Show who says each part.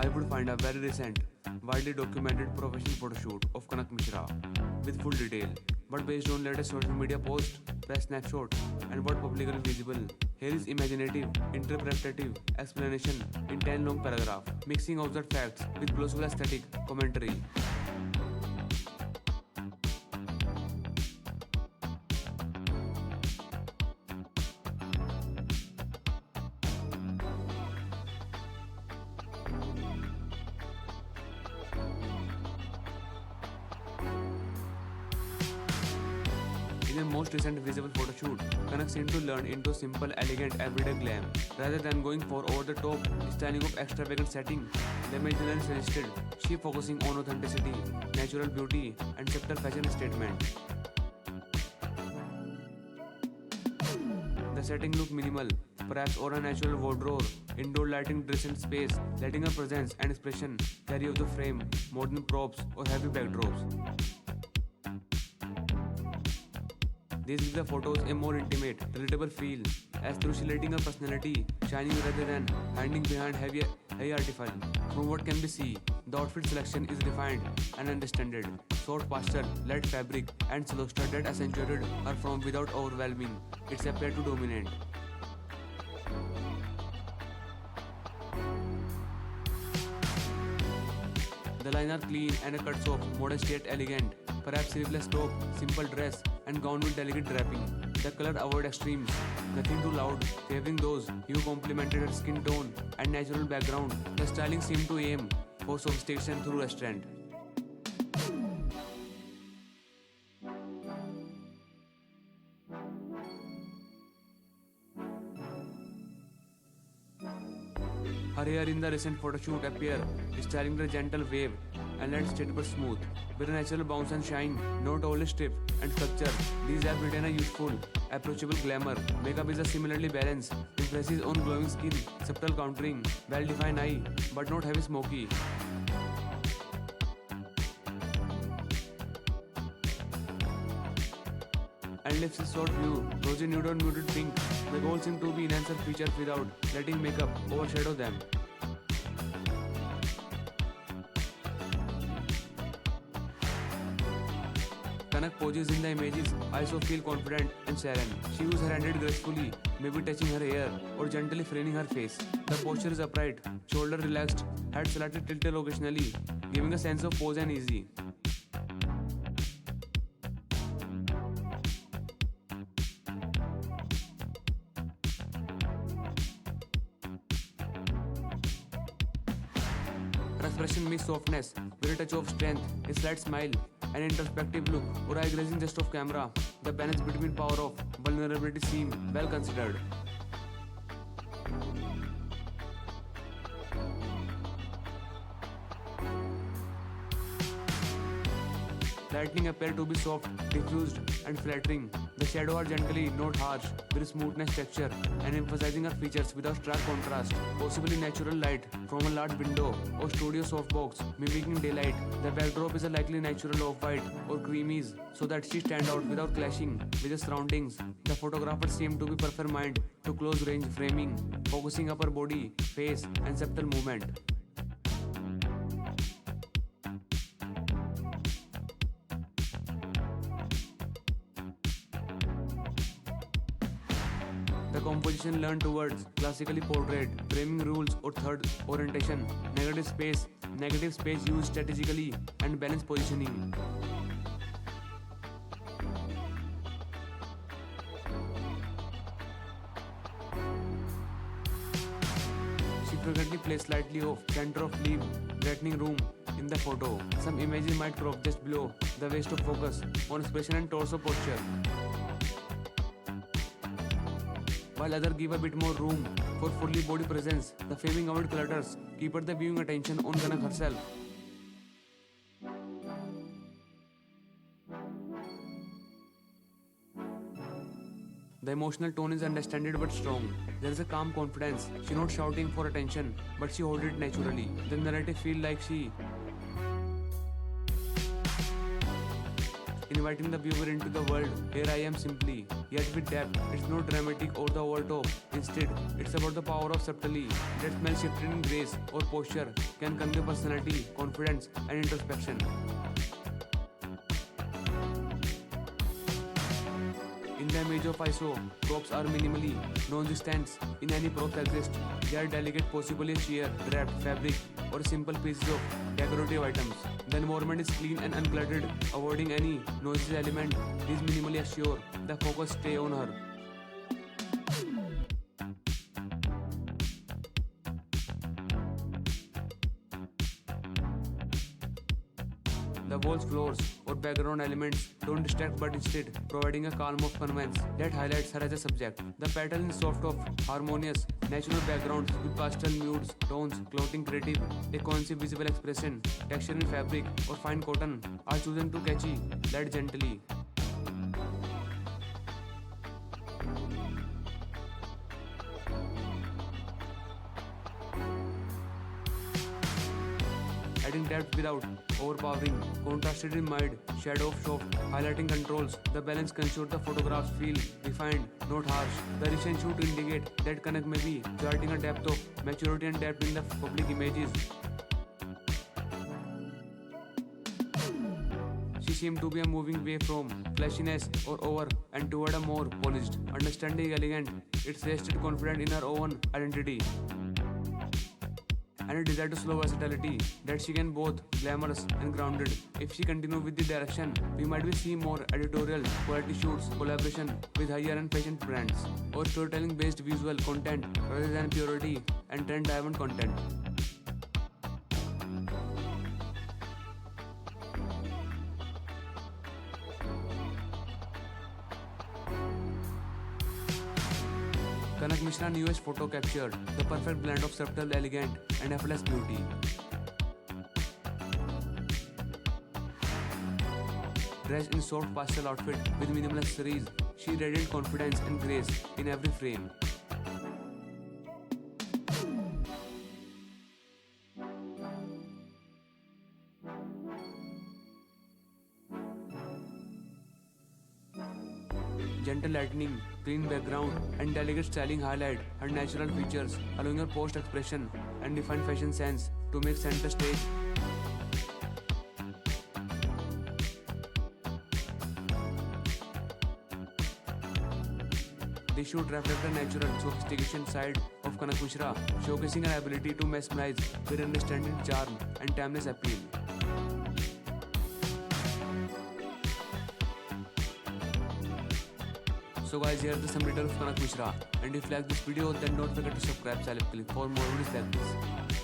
Speaker 1: I would find a very recent, widely documented professional photoshoot of Kanak Mishra with full detail, but based on latest social media posts, press snapshot, and what publicly visible. Here is imaginative, interpretative explanation in 10 long paragraph, mixing observed facts with plausible aesthetic commentary. In the most recent visible photoshoot, Kanak seemed to learn into simple, elegant, everyday glam. Rather than going for over-the-top styling of extravagant setting, the imaginary suggested she focusing on authenticity, natural beauty, and subtle fashion statement. The setting looked minimal, perhaps or a natural wardrobe, indoor lighting, decent space, letting her presence and expression carry off the frame more than props or heavy backdrops. This gives the photos a more intimate, relatable feel, as through she letting her personality shining rather than hiding behind heavy artifice. From what can be seen, the outfit selection is refined and understanded. Soft posture, light fabric, and slow strut that accentuated her form without overwhelming its appear to dominate. The lines are clean and a cuts off, modest yet elegant. Perhaps sleeveless top, simple dress, and gown with delicate draping. The color avoid extremes, nothing too loud, favoring those who complemented her skin tone and natural background. The styling seemed to aim for sophistication through restraint. Her hair in the recent photoshoot appear styling the gentle wave and let straight but smooth, with a natural bounce and shine, not only stiff and structure. These have written a youthful, approachable glamour. Makeup is a similarly balanced, emphasis on glowing skin, subtle contouring, well-defined eye, but not heavy smoky. And lips is short view, rosy nude or muted pink. The goal seems to be enhance her features without letting makeup overshadow them. Kanak poses in the images, also feel confident and serene. She uses her hand gracefully, maybe touching her hair or gently framing her face. The posture is upright, shoulder relaxed, head slightly tilted occasionally, giving a sense of pose and ease. Her expression mixes softness with a touch of strength, a slight smile, an introspective look, or eye grazing just off camera. The balance between power of vulnerability seems well considered. Lightning appear to be soft, diffused, and flattering. The shadows are gently, not harsh, with smoothness texture, and emphasizing her features without stark contrast. Possibly natural light from a large window or studio softbox, mimicking daylight. The backdrop is a likely natural off-white or creamies, so that she stands out without clashing with the surroundings. The photographer seemed to be prefer-mind to close-range framing, focusing upper body, face, and subtle movement. The composition learned towards classically portrait, framing rules or third orientation, negative space used strategically, and balanced positioning. She frequently plays slightly off center of leave, threatening room in the photo. Some images might crop just below the waist to focus on expression and torso posture, while others give a bit more room for fully body presence. The framing avoid clutters, keep the viewing attention on Kanak herself. The emotional tone is understandable but strong. There is a calm confidence. She not shouting for attention, but she holds it naturally. The narrative feel like she invites inviting the viewer into the world. Here I am simply, yet with depth. It's not dramatic or the over top. Instead, it's about the power of subtlety. That smell shifted in grace or posture can convey personality, confidence, and introspection. In the image of ISO, props are minimally non-existent in any props exist. They are delicate, possibly a chair, wrapped fabric, or simple pieces of decorative items. The environment is clean and uncluttered, avoiding any noisy element. It is minimally assure the focus stay on her. The walls, floors, or background elements don't distract but instead providing a calm of conveyance that highlights her as a subject. The pattern is soft of harmonious, natural backgrounds with pastel moods, tones, clothing creative, a cohesive visual expression, texture in fabric or fine cotton are chosen to catchy, led gently. Adding depth without overpowering, contrasted in mild, shadow of soft, highlighting controls. The balance ensures the photographs feel refined, not harsh. The recent shoot indicate that Kanak may be charting a depth of maturity and depth in the public images. She seemed to be moving away from flashiness or over and toward a more polished, understanding, elegant. It's rested confident in her own identity and a desire to slow versatility that she can both glamorous and grounded. If she continues with the direction, we might be seeing more editorial, quality shoots, collaboration with higher and fashion brands, or storytelling based visual content rather than purity and trend driven content. Kanak Mishra newest photo captured the perfect blend of subtle, elegant, and effortless beauty. Dressed in soft pastel outfit with minimal accessories, she radiated confidence and grace in every frame. Gentle lightning, clean background, and delicate styling highlight her natural features, allowing her post expression and defined fashion sense to make center stage. This shoot reflects the natural, sophistication side of Kanak Mishra, showcasing her ability to mesmerize with understanding charm and timeless appeal. So guys, here are some details of Kanak Mishra, and if you like this video then don't forget to subscribe Salib Click for more videos like this.